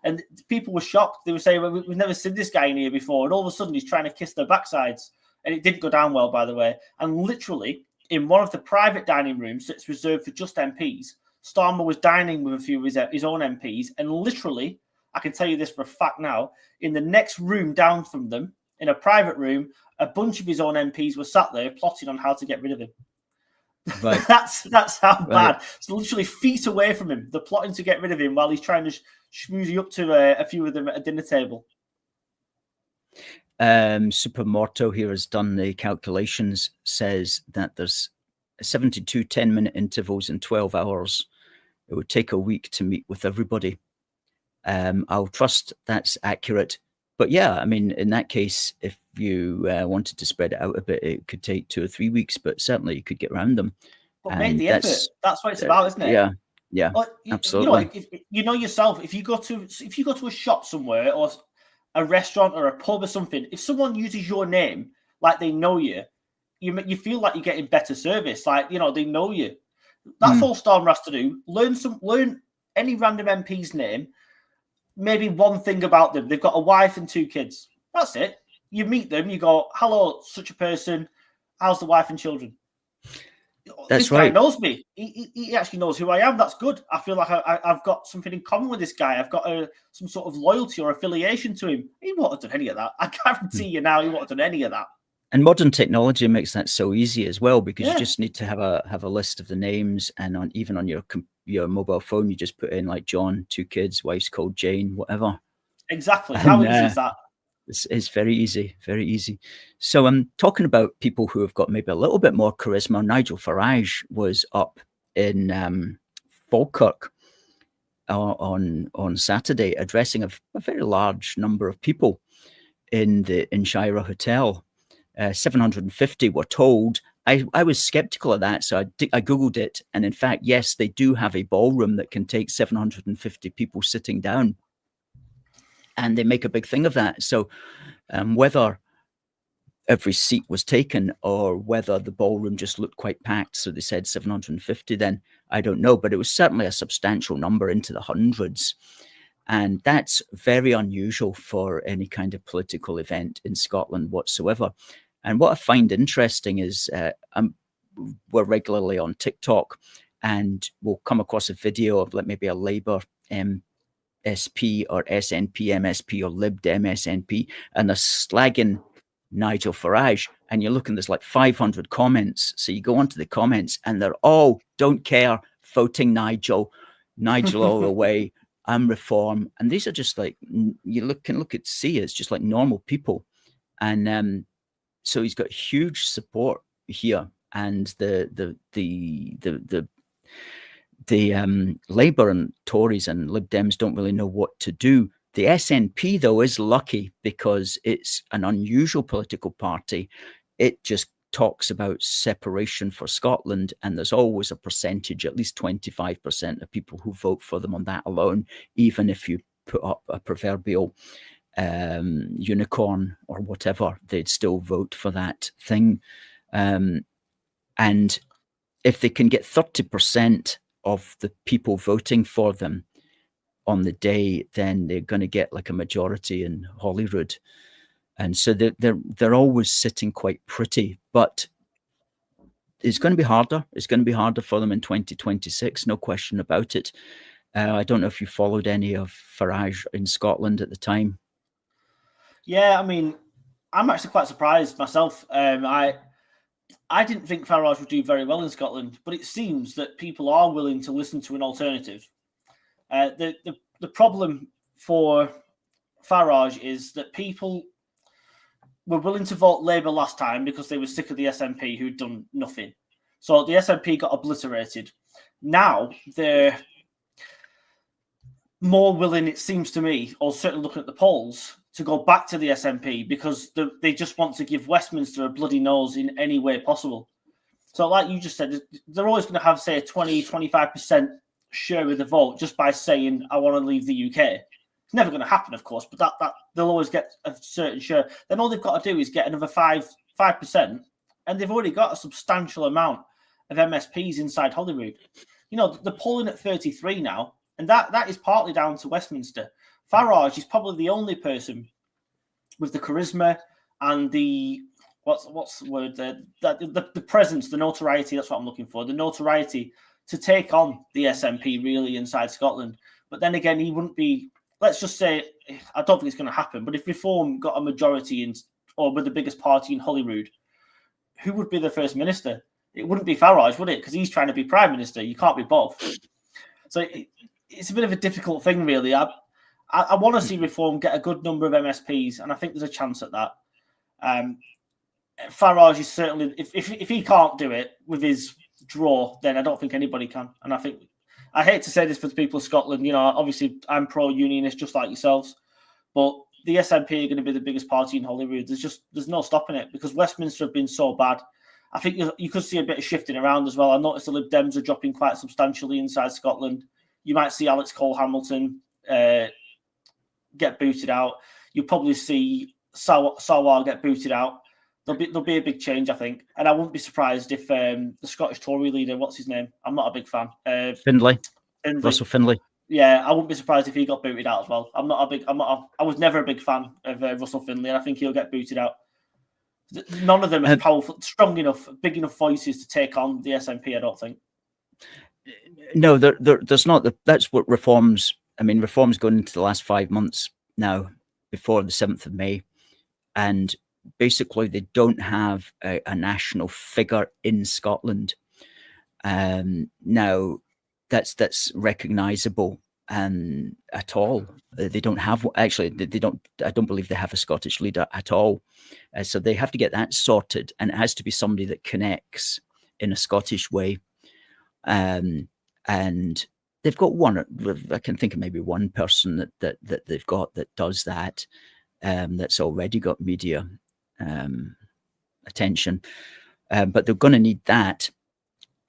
And people were shocked. They were saying, well, we've never seen this guy in here before. And all of a sudden, he's trying to kiss their backsides. And it didn't go down well, by the way. And literally, in one of the private dining rooms that's reserved for just MPs, Starmer was dining with a few of his own MPs. And literally, I can tell you this for a fact now, in the next room down from them, in a private room, a bunch of his own MPs were sat there plotting on how to get rid of him. Right. that's how bad. It's literally feet away from him. They're plotting to get rid of him while he's trying to schmooze you up to a few of them at a dinner table. Supermorto here has done the calculations, says that there's 72 10-minute intervals in 12 hours. It would take a week to meet with everybody. I'll trust that's accurate. But yeah, I mean, in that case, if you wanted to spread it out a bit, it could take 2 or 3 weeks, but certainly you could get around them. But make the effort. That's what it's about, isn't it? Yeah, well, absolutely. You know yourself, if you go to a shop somewhere or a restaurant or a pub or something, if someone uses your name like they know you, you feel like you're getting better service. Like, you know, they know you. That's all Starmer has to do. Learn any random MP's name. Maybe one thing about them. They've got a wife and 2 kids. That's it. You meet them, you go, hello, such a person. How's the wife and children? That's this right. guy knows me. He actually knows who I am. That's good. I feel like I've got something in common with this guy. I've got some sort of loyalty or affiliation to him. He won't have done any of that. I guarantee you now he won't have done any of that. And modern technology makes that so easy as well, because you just need to have a list of the names, and even on your mobile phone, you just put in like John, 2 kids, wife's called Jane, whatever. Exactly. How easy is that? It's very easy, very easy. So I'm talking about people who have got maybe a little bit more charisma. Nigel Farage was up in Falkirk on Saturday, addressing a very large number of people in the Shira Hotel. 750 were told. I was skeptical of that, so I Googled it. And in fact, yes, they do have a ballroom that can take 750 people sitting down. And they make a big thing of that. So whether every seat was taken or whether the ballroom just looked quite packed, so they said 750, then I don't know. But it was certainly a substantial number, into the hundreds. And that's very unusual for any kind of political event in Scotland whatsoever. And what I find interesting is we're regularly on TikTok, and we'll come across a video of like maybe a Labour SP or SNP MSP or Lib Dem SNP, and they're slagging Nigel Farage, and you're looking, there's like 500 comments. So you go onto the comments and they're all, don't care, voting Nigel all the way, I'm reform. And these are just like, you can look at, see, it's just like normal people. And so he's got huge support here. And the Labour and Tories and Lib Dems don't really know what to do. The SNP, though, is lucky because it's an unusual political party. It just talks about separation for Scotland, and there's always a percentage, at least 25% of people who vote for them on that alone, even if you put up a proverbial unicorn or whatever, they'd still vote for that thing. And if they can get 30% of the people voting for them on the day, then they're going to get like a majority in Holyrood. And so they're always sitting quite pretty, but it's going to be harder. It's going to be harder for them in 2026, no question about it. I don't know if you followed any of Farage in Scotland at the time. Yeah, I mean, I'm actually quite surprised myself. I didn't think Farage would do very well in Scotland, but it seems that people are willing to listen to an alternative. The problem for Farage is that people were willing to vote Labour last time because they were sick of the SNP who'd done nothing. So the SNP got obliterated. Now they're more willing, it seems to me, or certainly looking at the polls, to go back to the SNP because they just want to give Westminster a bloody nose in any way possible. So like you just said, they're always going to have, say, a 20, 25% share of the vote just by saying, I want to leave the UK. It's never going to happen, of course, but that they'll always get a certain share. Then all they've got to do is get another 5%, and they've already got a substantial amount of MSPs inside Holyrood. You know, they're polling at 33 now, and that is partly down to Westminster. Farage is probably the only person with the charisma and the what's the word there? The presence, the notoriety. That's what I'm looking for. The notoriety to take on the SNP really inside Scotland. But then again, he wouldn't be. Let's just say I don't think it's going to happen. But if Reform got a majority in, or with the biggest party in Holyrood, who would be the first minister? It wouldn't be Farage, would it? Because he's trying to be prime minister. You can't be both. So it's a bit of a difficult thing, really. I want to see Reform get a good number of MSPs, and I think there's a chance at that. Farage is certainly, if he can't do it with his draw, then I don't think anybody can. And I hate to say this for the people of Scotland, you know, obviously I'm pro-unionist just like yourselves, but the SNP are going to be the biggest party in Holyrood. There's no stopping it because Westminster have been so bad. I think you could see a bit of shifting around as well. I noticed the Lib Dems are dropping quite substantially inside Scotland. You might see Alex Cole-Hamilton get booted out. You'll probably see Sawar get booted out. There'll be a big change, I think. And I wouldn't be surprised if the Scottish Tory leader, what's his name? I'm not a big fan. Findlay. Russell Findlay. Yeah, I wouldn't be surprised if he got booted out as well. I was never a big fan of Russell Findlay, and I think he'll get booted out. None of them are powerful, strong enough, big enough voices to take on the SNP, I don't think. No, there's not. That's what Reform's. I mean, Reform's going into the last 5 months now, before the 7th of May, and basically they don't have a national figure in Scotland. Now, that's recognisable at all. They don't have, actually. They don't. I don't believe they have a Scottish leader at all. So they have to get that sorted, and it has to be somebody that connects in a Scottish way. And they've got one. I can think of maybe one person that they've got that does that. That's already got media attention, but they're going to need that.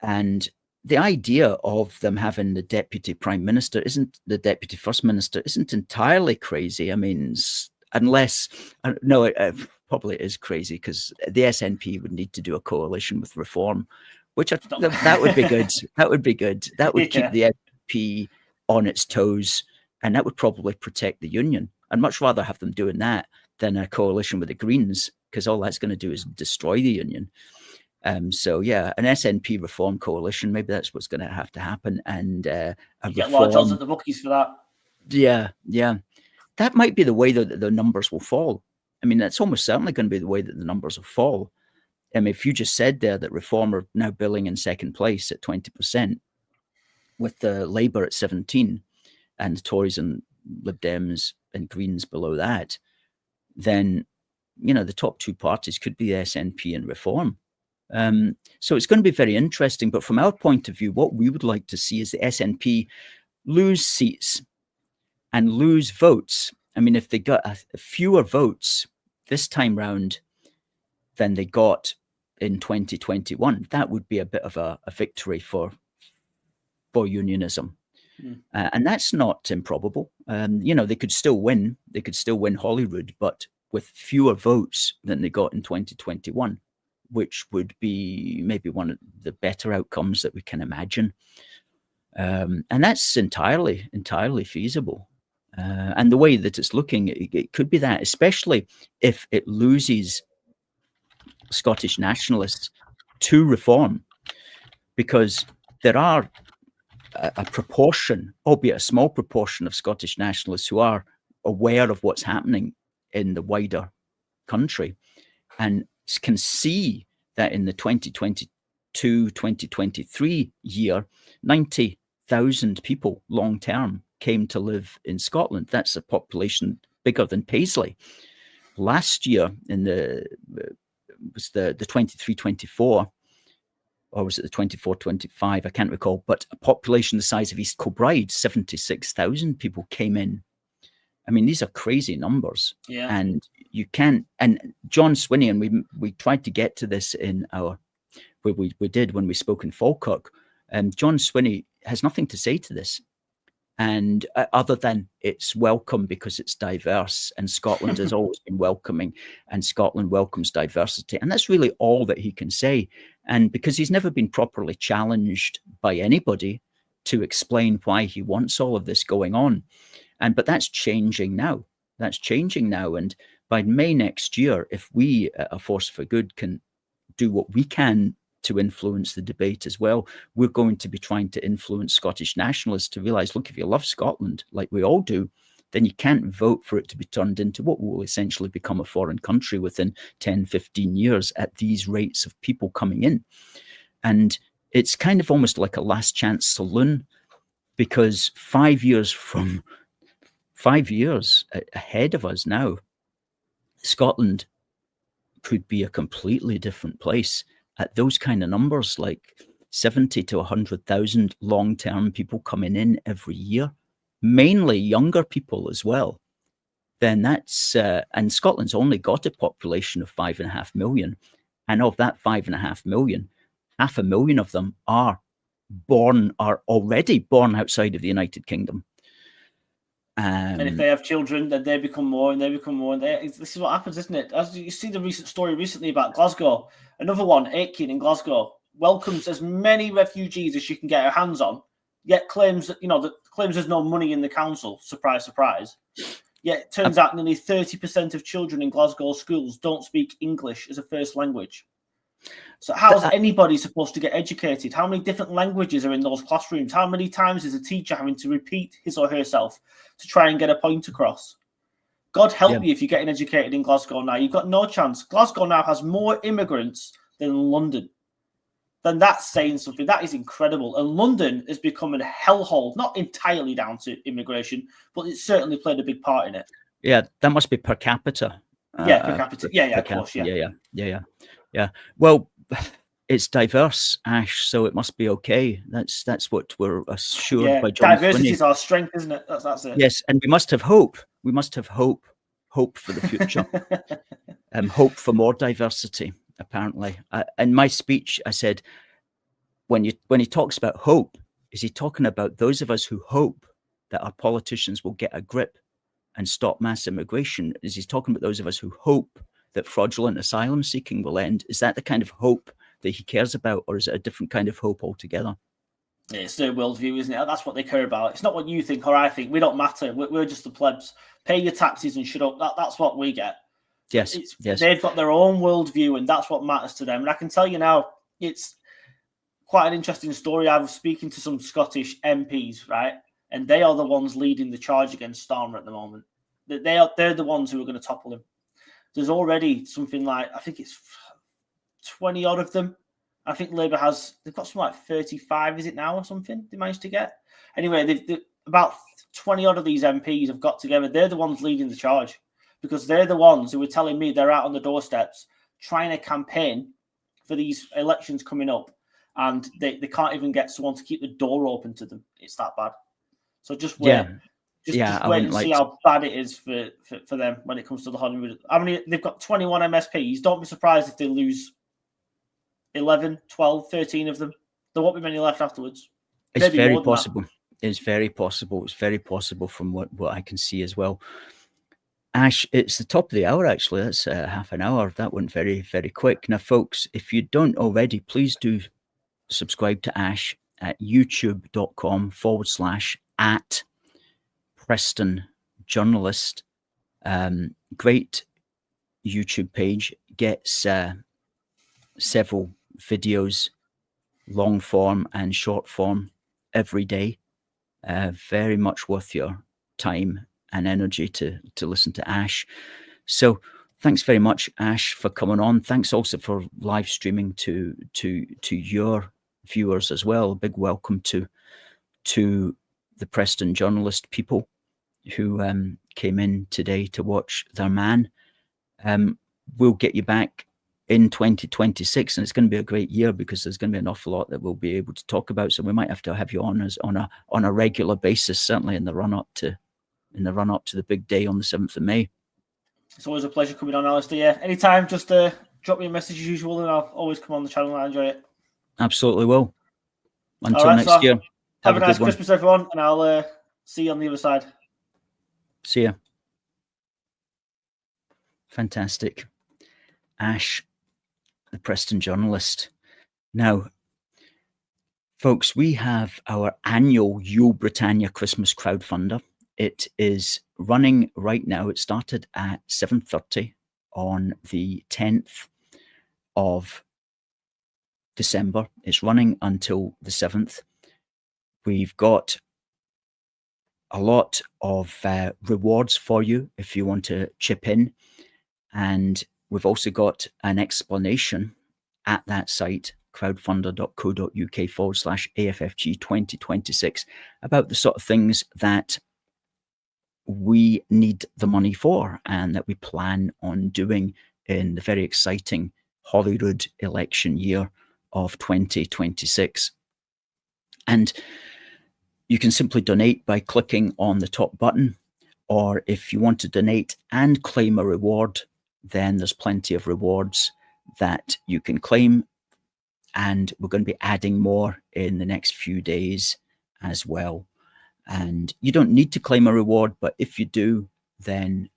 And the idea of them having the deputy prime minister the deputy first minister isn't entirely crazy. I mean, unless it probably is crazy because the SNP would need to do a coalition with Reform, which that would be good. That would be good. That would keep the SNP on its toes, and that would probably protect the union. I'd much rather have them doing that than a coalition with the Greens, because all that's going to do is destroy the union. So yeah, an SNP Reform coalition, maybe that's what's going to have to happen. And get large odds at the bookies for that. Yeah, that might be the way that the numbers will fall. I mean, that's almost certainly going to be the way that the numbers will fall. I mean, if you just said there that Reform are now billing in second place at 20%, with the Labour at 17%, and the Tories and Lib Dems and Greens below that, then, you know, the top two parties could be SNP and Reform. So it's going to be very interesting. But from our point of view, what we would like to see is the SNP lose seats and lose votes. I mean, if they got fewer votes this time round than they got in 2021, that would be a bit of a victory for unionism. And that's not improbable. You know, they could still win. They could still win Holyrood, but with fewer votes than they got in 2021, which would be maybe one of the better outcomes that we can imagine. And that's entirely feasible. And the way that it's looking, it could be that, especially if it loses Scottish nationalists to Reform, because there are a proportion, albeit a small proportion, of Scottish nationalists who are aware of what's happening in the wider country and can see that in the 2022-2023 year, 90,000 people long-term came to live in Scotland. That's a population bigger than Paisley. Last year, in the 23-24, or was it the 24-25? I can't recall, but a population the size of East Kilbride, 76,000 people came in. I mean, these are crazy numbers. Yeah. And you can't, and John Swinney, and we tried to get to this in our, we did when we spoke in Falkirk, and John Swinney has nothing to say to this. And other than it's welcome because it's diverse, and Scotland has always been welcoming, and Scotland welcomes diversity. And that's really all that he can say. And because he's never been properly challenged by anybody to explain why he wants all of this going on. But that's changing now. That's changing now. And by May next year, if we at A Force for Good can do what we can to influence the debate as well, we're going to be trying to influence Scottish nationalists to realise, look, if you love Scotland, like we all do, then you can't vote for it to be turned into what will essentially become a foreign country within 10, 15 years at these rates of people coming in. And it's kind of almost like a last chance saloon, because 5 years ahead of us now, Scotland could be a completely different place. At those kind of numbers, like 70 to 100,000 long-term people coming in every year, mainly younger people as well, then that's, and Scotland's only got a population of 5.5 million. And of that 5.5 million, 500,000 of them are already born outside of the United Kingdom. And if they have children, then they become more and they become more. And this is what happens, isn't it? As you see the recent story recently about Glasgow, another one, Aitken in Glasgow, welcomes as many refugees as she can get her hands on, yet claims that, claims there's no money in the council. Surprise, surprise. Yet it turns out nearly 30% of children in Glasgow schools don't speak English as a first language. So how's anybody supposed to get educated? How many different languages are in those classrooms? How many times is a teacher having to repeat his or herself to try and get a point across? God help you if you're getting educated in Glasgow now. You've got no chance. Glasgow now has more immigrants than London. Then that's saying something. That is incredible. And London has become a hellhole, not entirely down to immigration, but it's certainly played a big part in it. Yeah, that must be per capita. Yeah, per capita. Yeah, of course, Yeah. Well, it's diverse, Ash, so it must be okay. That's what we're assured by John diversity Swinney. Is our strength, isn't it? That's it. Yes, and we must have hope. We must have hope for the future. Hope for more diversity, apparently. In my speech, I said, when he talks about hope, is he talking about those of us who hope that our politicians will get a grip and stop mass immigration? Is he talking about those of us who hope that fraudulent asylum seeking will end? Is that the kind of hope that he cares about, or is it a different kind of hope altogether? Yeah, it's their worldview, isn't it? That's what they care about. It's not what you think or I think. We don't matter. We're just the plebs. Pay your taxes and shut up. That's what we get. Yes. They've got their own worldview, and that's what matters to them. And I can tell you now, it's quite an interesting story. I was speaking to some Scottish MPs, right? And they are the ones leading the charge against Starmer at the moment. They're the ones who are going to topple him. There's already something like, I think it's 20 odd of them. I think Labour they've got something like 35, is it now, or something they managed to get? Anyway, they've about 20 odd of these MPs have got together. They're the ones leading the charge, because they're the ones who are telling me they're out on the doorsteps trying to campaign for these elections coming up, and they can't even get someone to keep the door open to them. It's that bad. So just wait. Just wait and see how bad it is for them when it comes to the Hollywood. I mean, they've got 21 MSPs. Don't be surprised if they lose 11, 12, 13 of them. There won't be many left afterwards. It's very possible. It's very possible. It's very possible from what I can see as well. Ash, it's the top of the hour, actually. That's half an hour. That went very, very quick. Now, folks, if you don't already, please do subscribe to Ash at youtube.com/@ Preston Journalist. Great YouTube page. Gets several videos, long form and short form, every day. Very much worth your time and energy to listen to Ash. So thanks very much, Ash, for coming on. Thanks also for live streaming to your viewers as well. A big welcome to the Preston Journalist people who came in today to watch their man. We'll get you back in 2026, and it's going to be a great year because there's going to be an awful lot that we'll be able to talk about. So we might have to have you on on a regular basis, certainly in the run up to the big day on the 7th of May. It's always a pleasure coming on, Alistair. Yeah, anytime, just drop me a message as usual, and I'll always come on the channel and I enjoy it. Absolutely will. Until next year. Have a nice Christmas, everyone, and I'll see you on the other side. See ya. Fantastic. Ash, the Preston Journalist. Now, folks, we have our annual Yule Britannia Christmas Crowdfunder. It is running right now. It started at 7:30 on the 10th of December. It's running until the 7th. We've got a lot of rewards for you if you want to chip in. And we've also got an explanation at that site, crowdfunder.co.uk/AFFG 2026, about the sort of things that we need the money for and that we plan on doing in the very exciting Holyrood election year of 2026. And you can simply donate by clicking on the top button, or if you want to donate and claim a reward, then there's plenty of rewards that you can claim, and we're going to be adding more in the next few days as well. And you don't need to claim a reward, but if you do, then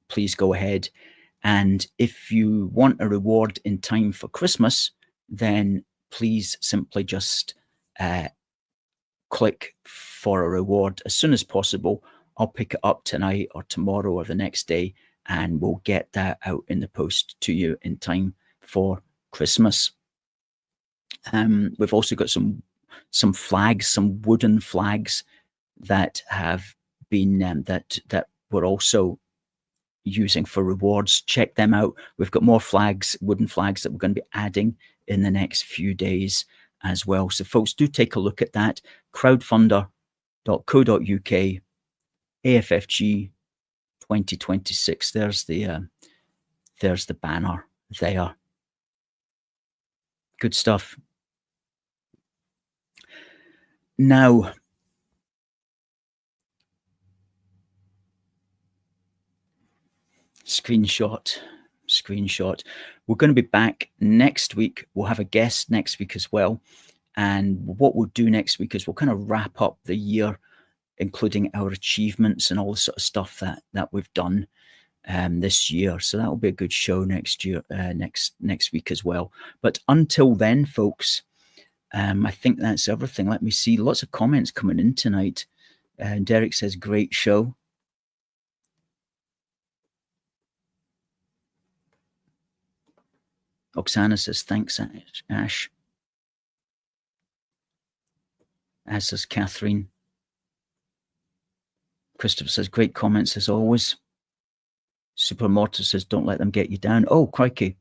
please go ahead. And if you want a reward in time for Christmas, then please simply just click for a reward as soon as possible. I'll pick it up tonight or tomorrow or the next day, and we'll get that out in the post to you in time for Christmas. We've also got some flags, some wooden flags that have been that we're also using for rewards. Check them out. We've got more flags, wooden flags, that we're going to be adding in the next few days as well. So folks, do take a look at that. Crowdfunder.co.uk AFFG 2026. There's the banner there. Good stuff. Now, screenshot. We're going to be back next week. We'll have a guest next week as well. And what we'll do next week is we'll kind of wrap up the year, including our achievements and all the sort of stuff that we've done this year. So that'll be a good show next year, next week as well. But until then, folks, I think that's everything. Let me see. Lots of comments coming in tonight. Derek says, great show. Oksana says, thanks, Ash. As does Catherine. Christopher says, great comments as always. Supermortar says, don't let them get you down. Oh, crikey.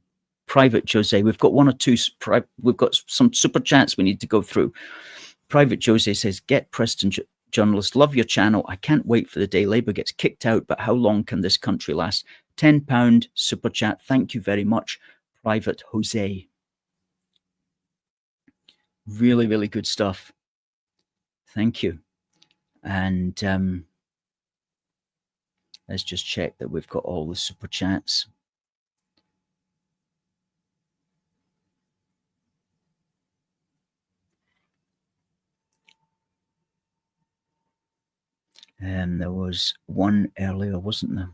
Private Jose, we've got one or two, we've got some super chats we need to go through. Private Jose says, get Preston Journalist, love your channel. I can't wait for the day Labour gets kicked out, but how long can this country last? £10 super chat. Thank you very much, Private Jose. Really, really good stuff. Thank you. And let's just check that we've got all the super chats. There was one earlier, wasn't there?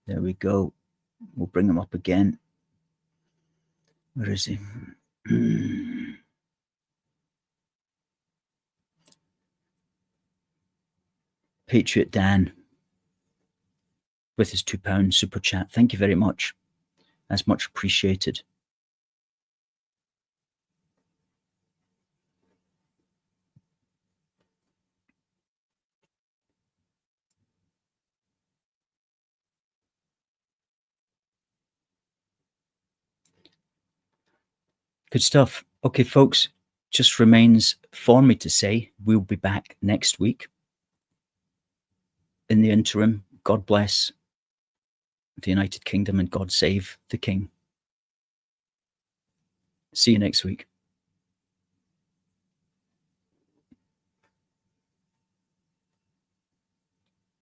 There we go. We'll bring him up again. Where is he? Patriot Dan with his £2 super chat. Thank you very much. That's much appreciated. Good stuff. Okay, folks, just remains for me to say we'll be back next week. In the interim, God bless the United Kingdom and God save the King. See you next week.